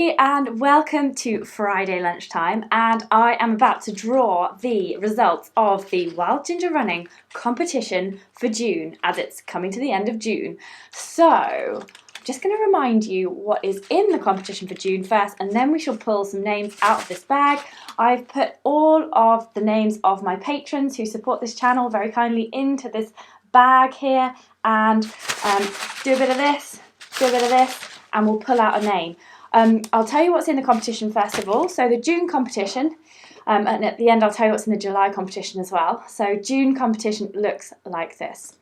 And welcome to Friday lunchtime, and I am about to draw the results of the Wild Ginger Running competition for June, as it's coming to the end of June. So I'm just going to remind you what is in the competition for June first, and then we shall pull some names out of this bag. I've put all of the names of my patrons who support this channel very kindly into this bag here, and do a bit of this, and we'll pull out a name. I'll tell you what's in the competition first of all. So the June competition, and at the end I'll tell you what's in the July competition as well. So June competition looks like this.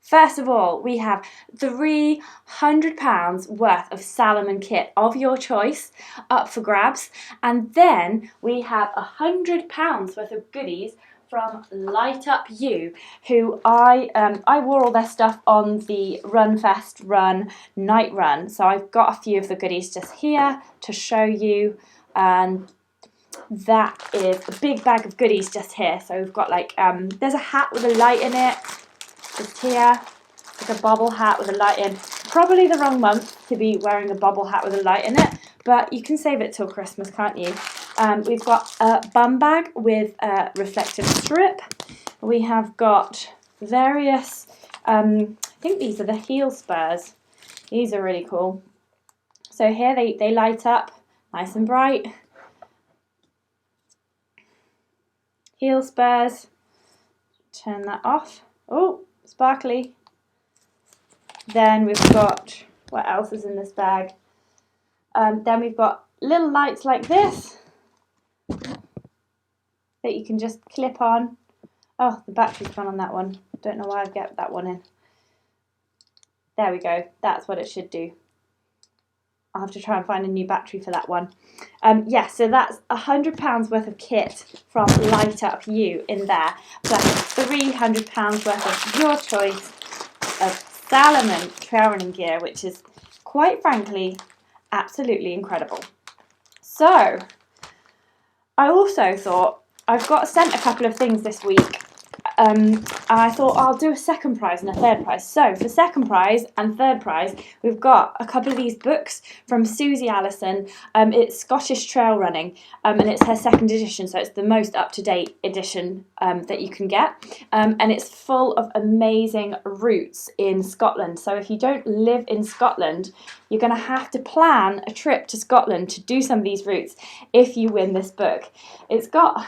First of all, we have £300 worth of Salomon kit of your choice up for grabs. And then we have £100 worth of goodies from Light Up You, who I wore all their stuff on the Runfest Run night run. So I've got a few of the goodies just here to show you, and that is a big bag of goodies just here. So we've got like, there's a hat with a light in it, just here, like a bobble hat with a light in. Probably the wrong month to be wearing a bobble hat with a light in it, but you can save it till Christmas, can't you? We've got a bum bag with a reflective strip. We have got various, I think these are the heel spurs. These are really cool. So here they light up nice and bright. Heel spurs. Turn that off. Oh, sparkly. Then we've got, what else is in this bag? Then we've got little lights like this that you can just clip on. Oh, the battery's gone on that one. Don't know why I've got that one in. There we go. That's what it should do. I'll have to try and find a new battery for that one. Yeah, so that's £100 worth of kit from Light Up You in there, plus £300 worth of your choice of Salomon trail running gear, which is quite frankly absolutely incredible. So I also thought I've got sent a couple of things this week, and I thought I'll do a second prize and a third prize. So for second prize and third prize, we've got a couple of these books from Susie Allison. It's Scottish Trail Running, and it's her second edition, so it's the most up-to-date edition that you can get. And it's full of amazing routes in Scotland. So if you don't live in Scotland, you're going to have to plan a trip to Scotland to do some of these routes if you win this book. It's got,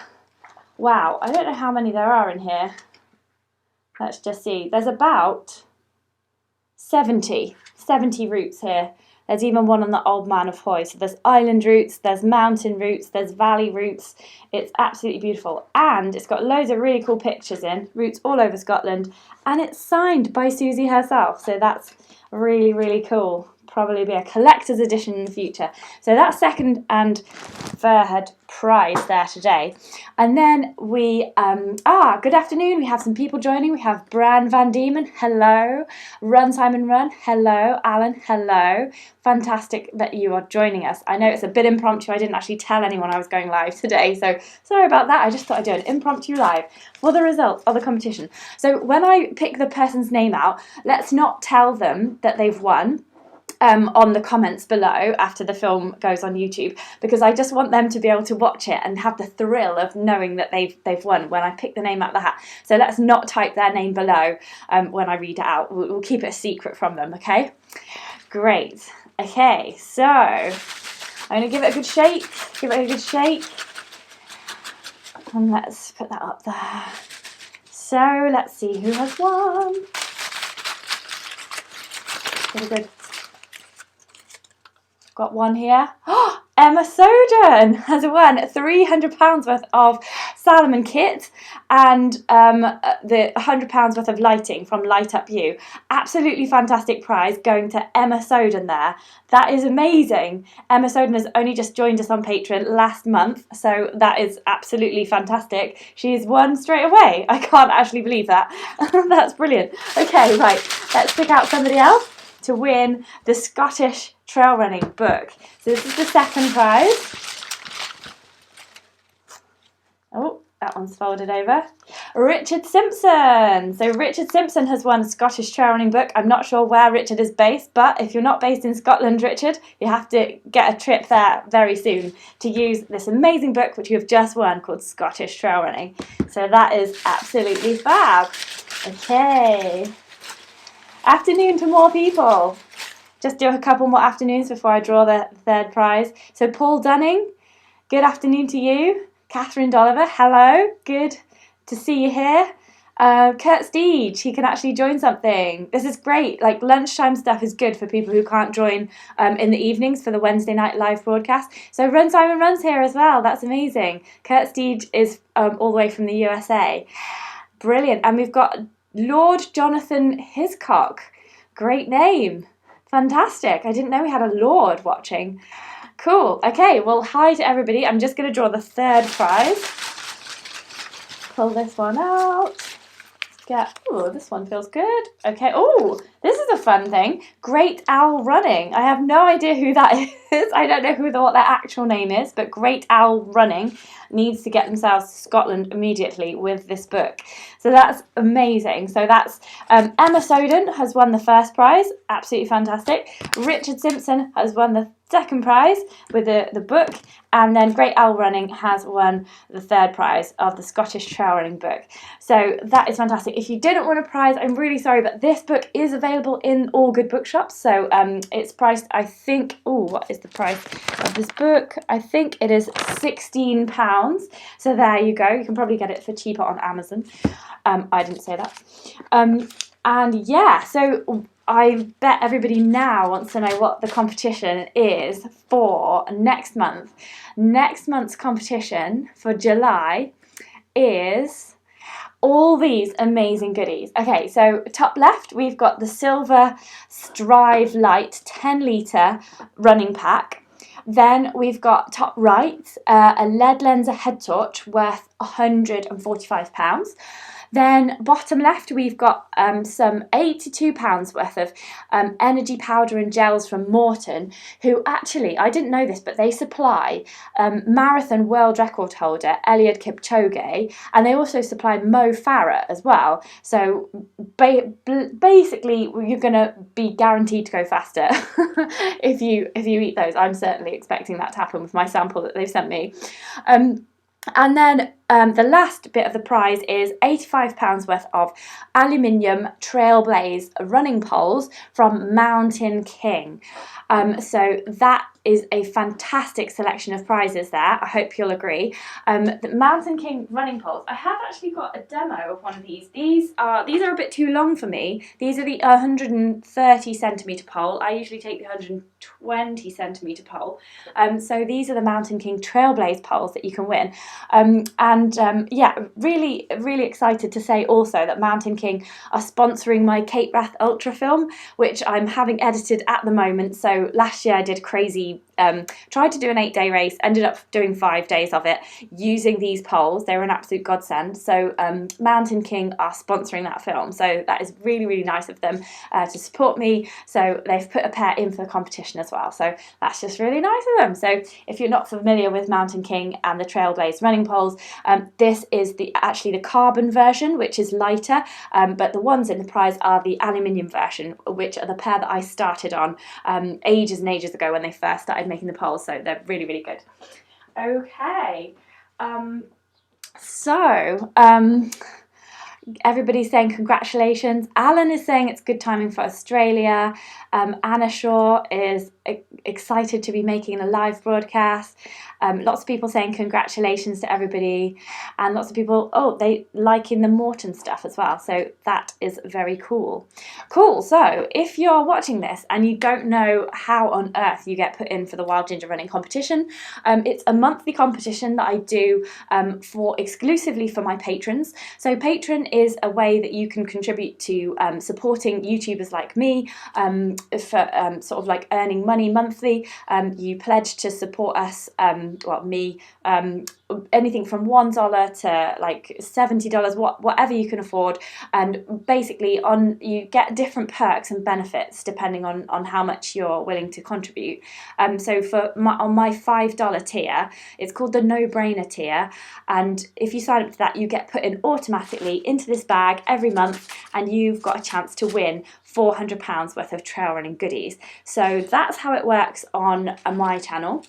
wow, I don't know how many there are in here. Let's just see. There's about 70 routes here. There's even one on the Old Man of Hoy. So there's island routes, there's mountain routes, there's valley routes. It's absolutely beautiful. And it's got loads of really cool pictures in, routes all over Scotland. And it's signed by Susie herself. So that's really, really cool. Probably be a collector's edition in the future. So that's second and third prize there today. And then we, good afternoon. We have some people joining. We have Bran Van Diemen, hello. Run Simon Run, hello. Alan, hello. Fantastic that you are joining us. I know it's a bit impromptu. I didn't actually tell anyone I was going live today, so sorry about that. I just thought I'd do an impromptu live for the results of the competition. So when I pick the person's name out, let's not tell them that they've won. On the comments below after the film goes on YouTube, because I just want them to be able to watch it and have the thrill of knowing that they've won when I pick the name out of the hat. So let's not type their name below when I read it out. We'll keep it a secret from them, okay? Great. Okay, so I'm going to give it a good shake. And let's put that up there. So let's see who has won. Really good. Got one here. Emma Soden has won £300 worth of Salomon kit and the £100 worth of lighting from Light Up You. Absolutely fantastic prize going to Emma Soden there. That is amazing. Emma Soden has only just joined us on Patron last month, so that is absolutely fantastic. She's won straight away. I can't actually believe that. That's brilliant. Okay, right, let's pick out somebody else to win the Scottish Trail Running book. So this is the second prize. Oh, that one's folded over. Richard Simpson. So Richard Simpson has won Scottish Trail Running Book. I'm not sure where Richard is based, but if you're not based in Scotland, Richard, you have to get a trip there very soon to use this amazing book which you have just won called Scottish Trail Running. So that is absolutely fab. Okay. Afternoon to more people. Just do a couple more afternoons before I draw the third prize. So Paul Dunning, good afternoon to you. Catherine Dolliver, hello. Good to see you here. Kurt Steege, he can actually join something. This is great. Like lunchtime stuff is good for people who can't join in the evenings for the Wednesday night live broadcast. So Run Simon Run's here as well. That's amazing. Kurt Steege is all the way from the USA. Brilliant. And we've got Lord Jonathan Hiscock. Great name. Fantastic. I didn't know we had a Lord watching. Cool. Okay, well, hi to everybody. I'm just going to draw the 3rd prize. Pull this one out. Oh, this one feels good. Okay. Oh, this is a fun thing. Great Owl Running. I have no idea who that is. I don't know what their actual name is, but Great Owl Running needs to get themselves to Scotland immediately with this book. So that's amazing. So that's Emma Soden has won the 1st prize. Absolutely fantastic. Richard Simpson has won the 2nd prize with the book, and then Great Owl Running has won the 3rd prize of the Scottish Trail Running book. So that is fantastic. If you didn't win a prize, I'm really sorry, but this book is available in all good bookshops. So it's priced, I think, what is the price of this book? I think it is £16. So there you go. You can probably get it for cheaper on Amazon. I didn't say that. And yeah, so I bet everybody now wants to know what the competition is for next month. Next month's competition for July is all these amazing goodies. Okay, so top left, we've got the Silver Strive Light 10 litre running pack. Then we've got top right, a lead lenser head torch worth £145. Then bottom left, we've got some £82 worth of energy powder and gels from Morton, who actually, I didn't know this, but they supply marathon world record holder Eliud Kipchoge, and they also supply Mo Farah as well. So basically, you're going to be guaranteed to go faster if you eat those. I'm certainly expecting that to happen with my sample that they've sent me. And then the last bit of the prize is £85 worth of aluminium Trailblaze running poles from Mountain King. So that is a fantastic selection of prizes there. I hope you'll agree. The Mountain King running poles. I have actually got a demo of one of these. These are a bit too long for me. These are the 130 centimetre pole. I usually take the 120 centimetre pole. So these are the Mountain King Trailblaze poles that you can win. Yeah, really, really excited to say also that Mountain King are sponsoring my Cape Wrath Ultra film, which I'm having edited at the moment. So last year I did crazy, tried to do an 8-day race, ended up doing 5 days of it using these poles. They were an absolute godsend. So Mountain King are sponsoring that film. So that is really, really nice of them to support me. So they've put a pair in for the competition as well. So that's just really nice of them. So if you're not familiar with Mountain King and the Trailblaze running poles, this is actually the carbon version, which is lighter, but the ones in the prize are the aluminium version, which are the pair that I started on ages and ages ago when they first started making the poles. So they're really, really good. Okay, everybody's saying congratulations. Alan is saying it's good timing for Australia. Anna Shaw is excited to be making a live broadcast. Lots of people saying congratulations to everybody, and lots of people, they liking the Morton stuff as well. So that is very cool. Cool. So if you're watching this and you don't know how on earth you get put in for the Wild Ginger Running competition, it's a monthly competition that I do exclusively for my patrons. So Patron is a way that you can contribute to supporting YouTubers like me for sort of like earning money monthly. You pledge to support us, me, anything from $1 to like $70, whatever you can afford. And basically you get different perks and benefits depending on how much you're willing to contribute. So on my $5 tier, it's called the no-brainer tier, and if you sign up to that, you get put in automatically into this bag every month, and you've got a chance to win £400 worth of trail running goodies. So that's how it works on my channel.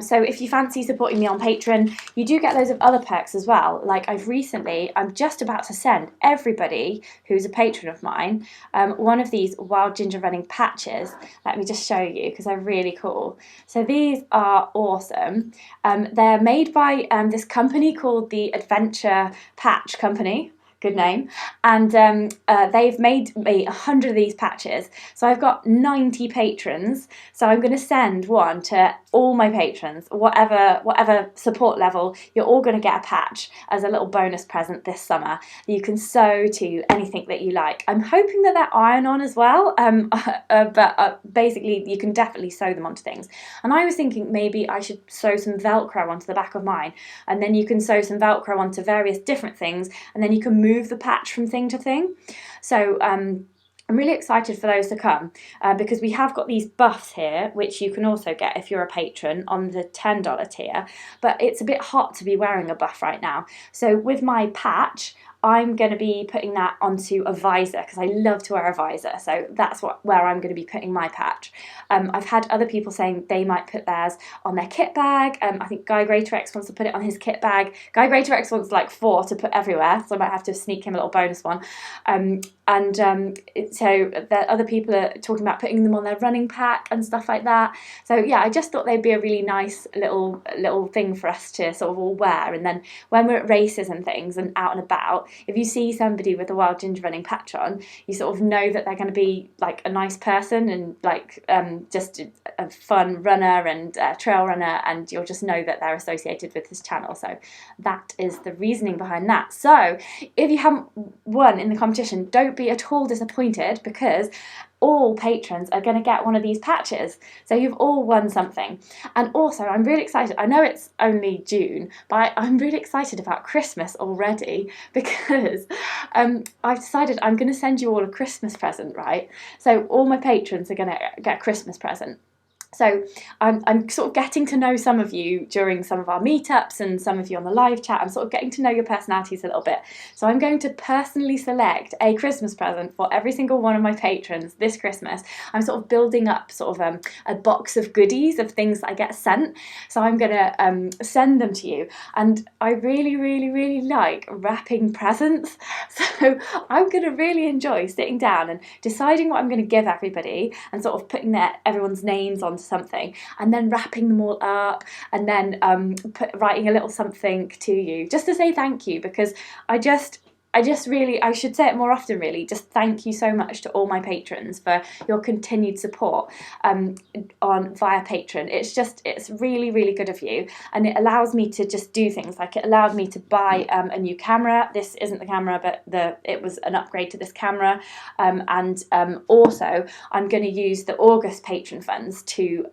So if you fancy supporting me on Patreon, you do get loads of other perks as well. Like I'm just about to send everybody who's a patron of mine one of these wild ginger running patches. Let me just show you because they're really cool. So these are awesome. They're made by this company called the Adventure Patch Company. Good name. And they've made me 100 of these patches. So I've got 90 patrons. So I'm going to send one to all my patrons, whatever support level. You're all going to get a patch as a little bonus present this summer. You can sew to anything that you like. I'm hoping that they're iron-on as well, but basically you can definitely sew them onto things. And I was thinking maybe I should sew some Velcro onto the back of mine, and then you can sew some Velcro onto various different things, and then you can move the patch from thing to thing. So I'm really excited for those to come because we have got these buffs here, which you can also get if you're a patron on the $10 tier, but it's a bit hot to be wearing a buff right now. So with my patch, I'm going to be putting that onto a visor because I love to wear a visor. So that's where I'm going to be putting my patch. I've had other people saying they might put theirs on their kit bag. I think Guy Greatorex wants to put it on his kit bag. Guy Greatorex wants like 4 to put everywhere, so I might have to sneak him a little bonus one. So the other people are talking about putting them on their running pack and stuff like that. So yeah, I just thought they'd be a really nice little thing for us to sort of all wear. And then when we're at races and things and out and about, if you see somebody with a wild ginger running patch on, you sort of know that they're going to be like a nice person and like just a fun runner and trail runner, and you'll just know that they're associated with this channel. So that is the reasoning behind that. So if you haven't won in the competition, don't be at all disappointed because all patrons are going to get one of these patches. So you've all won something. And also I'm really excited. I know it's only June, but I'm really excited about Christmas already because I've decided I'm going to send you all a Christmas present, right? So all my patrons are going to get a Christmas present. So I'm sort of getting to know some of you during some of our meetups and some of you on the live chat. I'm sort of getting to know your personalities a little bit. So I'm going to personally select a Christmas present for every single one of my patrons this Christmas. I'm sort of building up sort of a box of goodies of things that I get sent. So I'm going to send them to you. And I really, really, really like wrapping presents. So I'm going to really enjoy sitting down and deciding what I'm going to give everybody and sort of putting everyone's names onto something and then wrapping them all up and then writing a little something to you just to say thank you, because I should say it more often really, just thank you so much to all my patrons for your continued support via Patreon. It's really, really good of you, and it allows me to just do things like it allowed me to buy a new camera. This isn't the camera, but it was an upgrade to this camera, and also I'm going to use the August patron funds to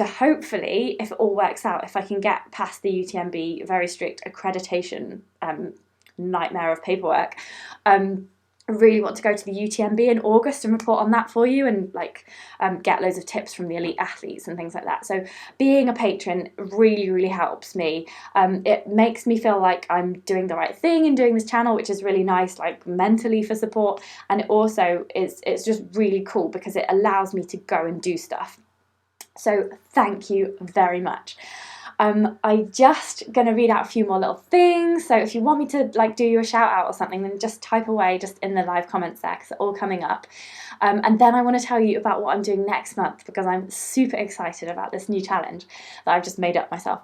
hopefully, if it all works out, if I can get past the UTMB very strict accreditation nightmare of paperwork, I really want to go to the UTMB in August and report on that for you and get loads of tips from the elite athletes and things like that. So being a patron really, really helps me. It makes me feel like I'm doing the right thing and doing this channel, which is really nice, like mentally for support. And it also it's just really cool because it allows me to go and do stuff. So thank you very much. I'm just going to read out a few more little things. So if you want me to do you a shout out or something, then just type away just in the live comments there because they're all coming up. And then I want to tell you about what I'm doing next month because I'm super excited about this new challenge that I've just made up myself.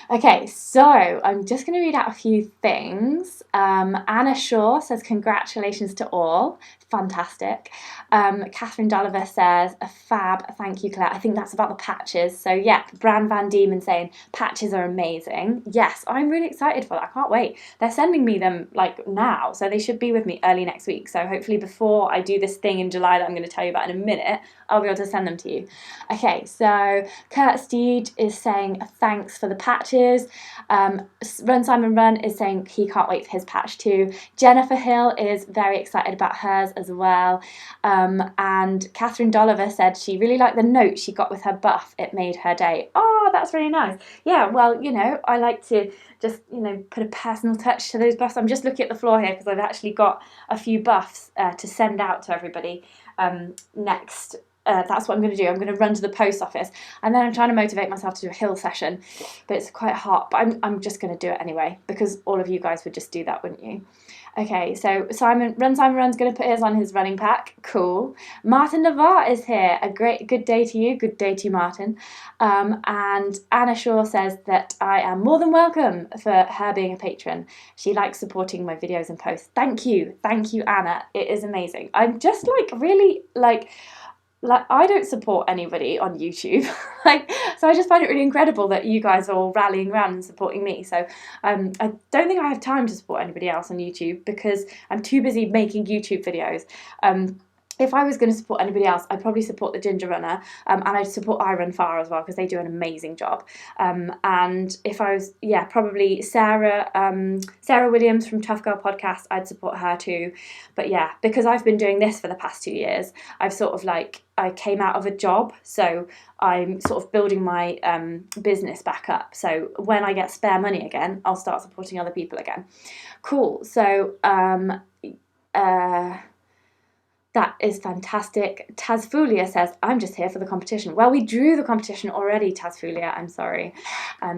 Okay, so I'm just going to read out a few things. Anna Shaw says congratulations to all. Fantastic. Catherine Dolliver says a fab, thank you Claire. I think that's about the patches. So yeah, Bran Van Diemen saying patches are amazing. Yes, I'm really excited for that. I can't wait. They're sending me them now, so they should be with me early next week. So hopefully before I do this thing in July that I'm going to tell you about in a minute, I'll be able to send them to you. Okay, so Kurt Steed is saying thanks for the patches. Run Simon Run is saying he can't wait for his patch too. Jennifer Hill is very excited about hers as well. And Catherine Dolliver said she really liked the note she got with her buff. It made her day. Oh, that's really nice. Yeah, well, you know, I like to just, you know, put a personal touch to those buffs. I'm just looking at the floor here because I've actually got a few buffs to send out to everybody next. That's what I'm going to do. I'm going to run to the post office, and then I'm trying to motivate myself to do a hill session, but it's quite hot. But I'm just going to do it anyway because all of you guys would just do that, wouldn't you? Okay, so Simon Run's going to put his on his running pack. Cool. Martin Navarre is here. Good day to you. Good day to you, Martin. And Anna Shaw says that I am more than welcome for her being a patron. She likes supporting my videos and posts. Thank you, Anna. It is amazing. I'm just really I don't support anybody on YouTube, so I just find it really incredible that you guys are all rallying around and supporting me. So I don't think I have time to support anybody else on YouTube because I'm too busy making YouTube videos. If I was going to support anybody else, I'd probably support the Ginger Runner, and I'd support I Run Far as well because they do an amazing job. And if I was, probably Sarah Williams from Tough Girl Podcast, I'd support her too. But yeah, because I've been doing this for the past 2 years, I've sort of I came out of a job, so I'm sort of building my business back up. So when I get spare money again, I'll start supporting other people again. Cool. So that is fantastic. Tazfulia says, I'm just here for the competition. Well, we drew the competition already, Tazfulia. I'm sorry.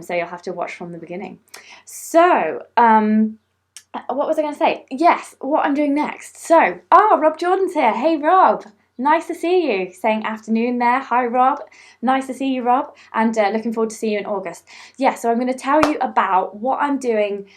So you'll have to watch from the beginning. So, what was I going to say? Yes, what I'm doing next. So, Rob Jordan's here. Hey, Rob. Nice to see you. Saying afternoon there. Hi, Rob. Nice to see you, Rob. And looking forward to see you in August. Yeah, so I'm going to tell you about what I'm doing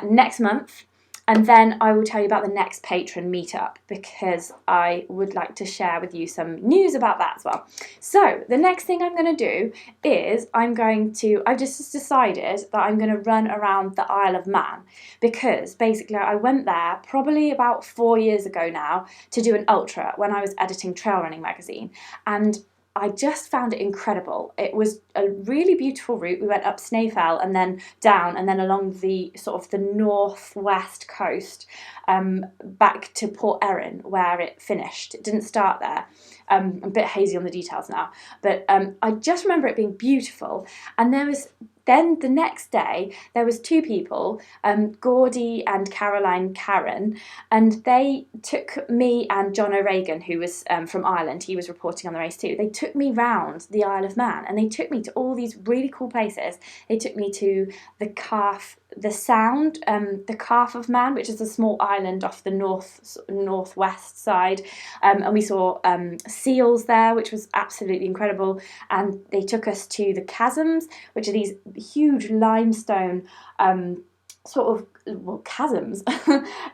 next month. And then I will tell you about the next Patron meetup because I would like to share with you some news about that as well. So the next thing I'm going to do is I've just decided that I'm going to run around the Isle of Man because basically I went there probably about 4 years ago now to do an ultra when I was editing Trail Running magazine, and I just found it incredible. It was a really beautiful route. We went up Snaefell and then down and then along the sort of the northwest coast back to Port Erin where it finished. It didn't start there. I'm a bit hazy on the details now, but I just remember it being beautiful. And then the next day, there was 2 people, Gordy and Caroline Carron, and they took me and John O'Regan, who was from Ireland, he was reporting on the race too, they took me round the Isle of Man, and they took me to all these really cool places. They took me to the Calf of Man, which is a small island off the northwest side, and we saw seals there, which was absolutely incredible. And they took us to the chasms, which are these huge limestone chasms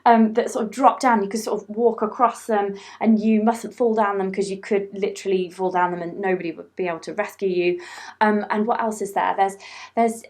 that sort of drop down. You could sort of walk across them, and you mustn't fall down them because you could literally fall down them and nobody would be able to rescue you. And what else is there? There's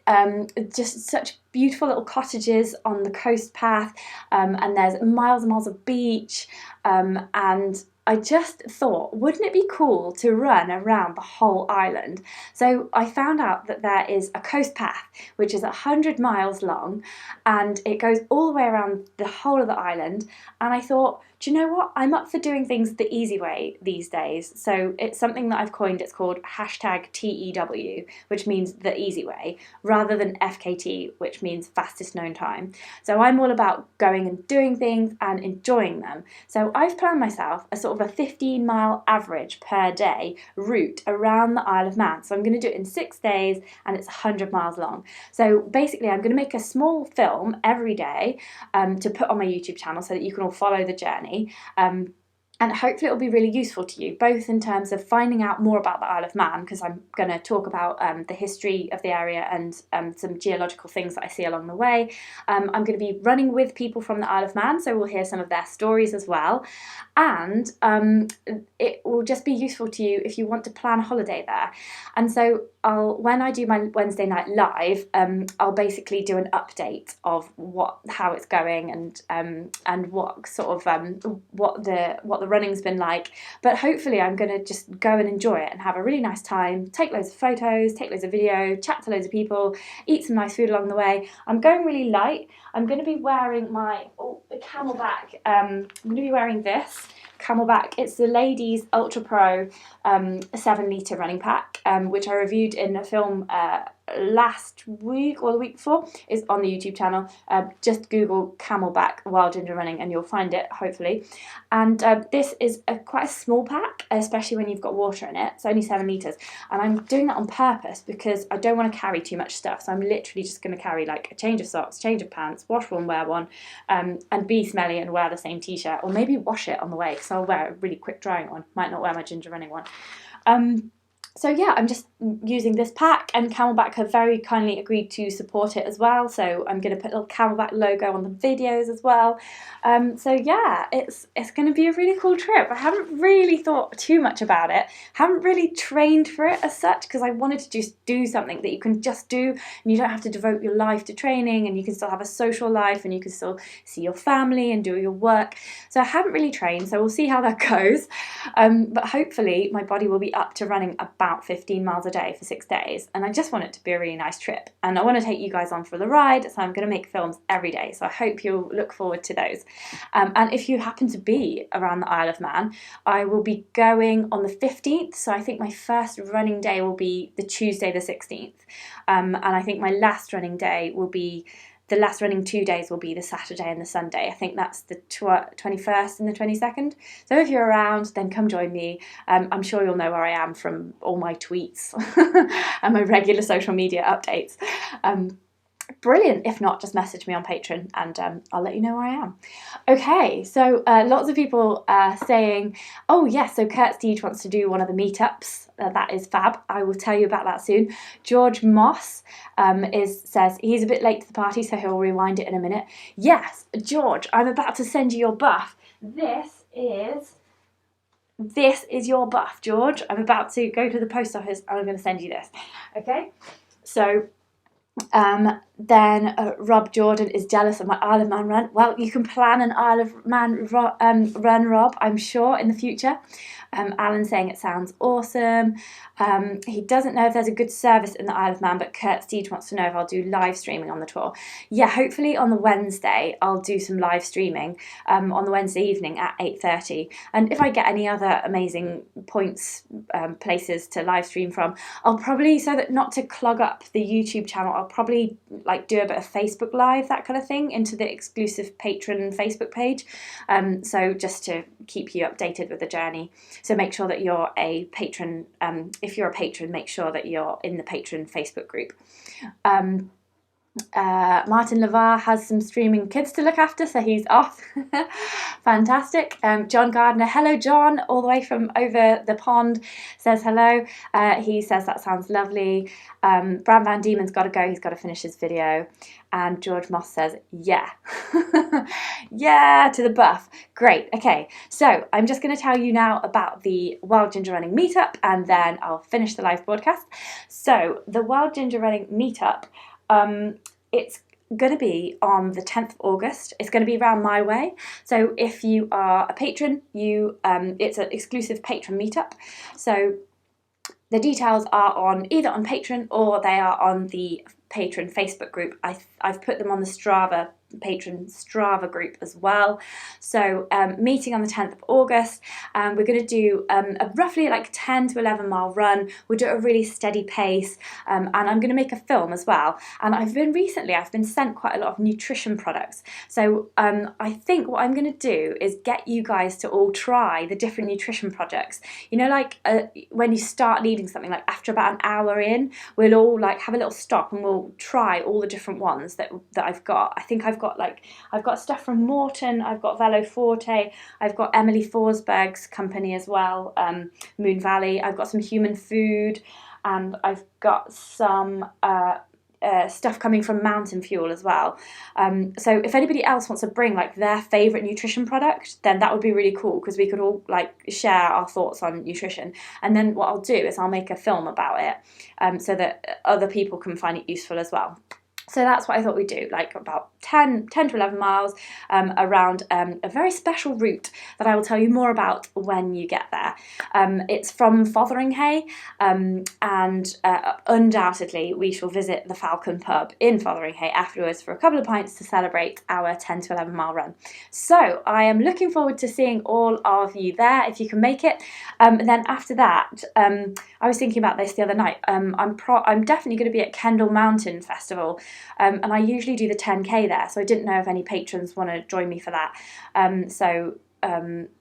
just such beautiful little cottages on the coast path, and there's miles and miles of beach, and I just thought, wouldn't it be cool to run around the whole island? So I found out that there is a coast path which is 100 miles long, and it goes all the way around the whole of the island. And I thought, do you know what? I'm up for doing things the easy way these days. So it's something that I've coined. It's called #TEW, which means the easy way, rather than FKT, which means fastest known time. So I'm all about going and doing things and enjoying them. So I've planned myself a sort of a 15-mile average per day route around the Isle of Man. So I'm going to do it in 6 days, and it's 100 miles long. So basically, I'm going to make a small film every day to put on my YouTube channel so that you can all follow the journey. And hopefully it'll be really useful to you, both in terms of finding out more about the Isle of Man, because I'm going to talk about the history of the area and some geological things that I see along the way. I'm going to be running with people from the Isle of Man, so we'll hear some of their stories as well. And it will just be useful to you if you want to plan a holiday there. And so when I do my Wednesday night live, I'll basically do an update of how it's going and what sort of what the running's been like, but hopefully I'm going to just go and enjoy it and have a really nice time, take loads of photos, take loads of video, chat to loads of people, eat some nice food along the way. I'm going really light. I'm going to be wearing my Camelback. I'm going to be wearing this Camelback. It's the Ladies Ultra Pro 7 litre running pack, which I reviewed in a film last week or the week before. Is on the YouTube channel. Just Google Camelback Wild Ginger Running and you'll find it, hopefully. And this is quite a small pack, especially when you've got water in it. It's only 7 litres, and I'm doing that on purpose because I don't want to carry too much stuff. So I'm literally just going to carry like a change of socks, change of pants, wash one, wear one, and be smelly and wear the same t-shirt, or maybe wash it on the way because I'll wear a really quick drying one. Might not wear my ginger running one. So yeah, I'm just using this pack, and Camelback have very kindly agreed to support it as well. So I'm going to put a little Camelback logo on the videos as well. So yeah, it's going to be a really cool trip. I haven't really thought too much about it. Haven't really trained for it as such, because I wanted to just do something that you can just do and you don't have to devote your life to training, and you can still have a social life and you can still see your family and do your work. So I haven't really trained, so we'll see how that goes. But hopefully my body will be up to running about 15 miles a day for 6 days, and I just want it to be a really nice trip, and I want to take you guys on for the ride, so I'm going to make films every day, so I hope you'll look forward to those. And if you happen to be around the Isle of Man, I will be going on the 15th, so I think my first running day will be the Tuesday the 16th, and I think my last running day will be the last running 2 days will be the Saturday and the Sunday. I think that's the 21st and the 22nd. So if you're around, then come join me. I'm sure you'll know where I am from all my tweets and my regular social media updates. Brilliant. If not, just message me on Patron and I'll let you know where I am. Okay, so lots of people saying, oh yes, so Kurt Steed wants to do one of the meetups. That is fab. I will tell you about that soon. George Moss says he's a bit late to the party, so he'll rewind it in a minute. Yes, George, I'm about to send you your buff. This is your buff, George. I'm about to go to the post office and I'm going to send you this. Okay, so then Rob Jordan is jealous of my Isle of Man run. Well, you can plan an Isle of Man run, Rob, I'm sure, in the future. Alan's saying it sounds awesome. He doesn't know if there's a good service in the Isle of Man, but Kurt Steed wants to know if I'll do live streaming on the tour. Yeah, hopefully on the Wednesday I'll do some live streaming on the Wednesday evening at 8:30. And if I get any other amazing points, places to live stream from, I'll probably, so that not to clog up the YouTube channel, I'll probably like do a bit of Facebook Live, that kind of thing, into the exclusive Patron Facebook page. So just to keep you updated with the journey. So make sure that you're a patron. If you're a patron, make sure that you're in the Patron Facebook group. Martin Lavar has some streaming kids to look after, so he's off. Fantastic. John Gardner, hello John, all the way from over the pond, says hello. He says that sounds lovely. Bram Van Diemen's got to go, he's got to finish his video. And George Moss says, yeah. Yeah, to the buff. Great. Okay, so I'm just going to tell you now about the Wild Ginger Running meetup, and then I'll finish the live broadcast. So the Wild Ginger Running meetup, it's going to be on the 10th of August. It's going to be around my way. So if you are a patron, it's an exclusive patron meetup. So the details are either on Patron or they are on the Patron Facebook group. I've put them on the Patron Strava group as well. So meeting on the 10th of August, we're going to do a roughly like 10 to 11 mile run. We'll do it at a really steady pace, and I'm going to make a film as well. And I've been sent quite a lot of nutrition products. So I think what I'm going to do is get you guys to all try the different nutrition products. You know, like when you start needing something, like after about an hour in, we'll all like have a little stop and we'll try all the different ones that I've got. I think I've got stuff from Morton, I've got Velo Forte, I've got Emily Forsberg's company as well, Moon Valley, I've got some human food, and I've got some stuff coming from Mountain Fuel as well. So if anybody else wants to bring like their favourite nutrition product, then that would be really cool, because we could all like share our thoughts on nutrition. And then what I'll do is I'll make a film about it, so that other people can find it useful as well. So that's what I thought we'd do, like about 10 to 11 miles around a very special route that I will tell you more about when you get there. It's from Fotheringhay, and undoubtedly we shall visit the Falcon pub in Fotheringhay afterwards for a couple of pints to celebrate our 10 to 11 mile run. So I am looking forward to seeing all of you there if you can make it. And then after that, I was thinking about this the other night. I'm definitely going to be at Kendal Mountain Festival. And I usually do the 10k there, so I didn't know if any patrons want to join me for that.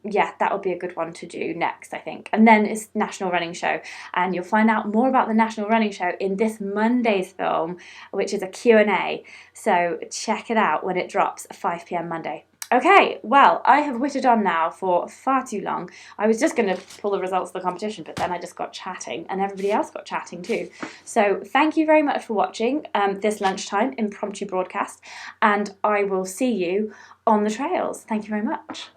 Yeah, that would be a good one to do next, I think. And then it's National Running Show, and you'll find out more about the National Running Show in this Monday's film, which is a Q&A. So check it out when it drops at 5 p.m. Monday. Okay, well, I have whittled on now for far too long. I was just going to pull the results of the competition, but then I just got chatting, and everybody else got chatting too. So thank you very much for watching this lunchtime impromptu broadcast, and I will see you on the trails. Thank you very much.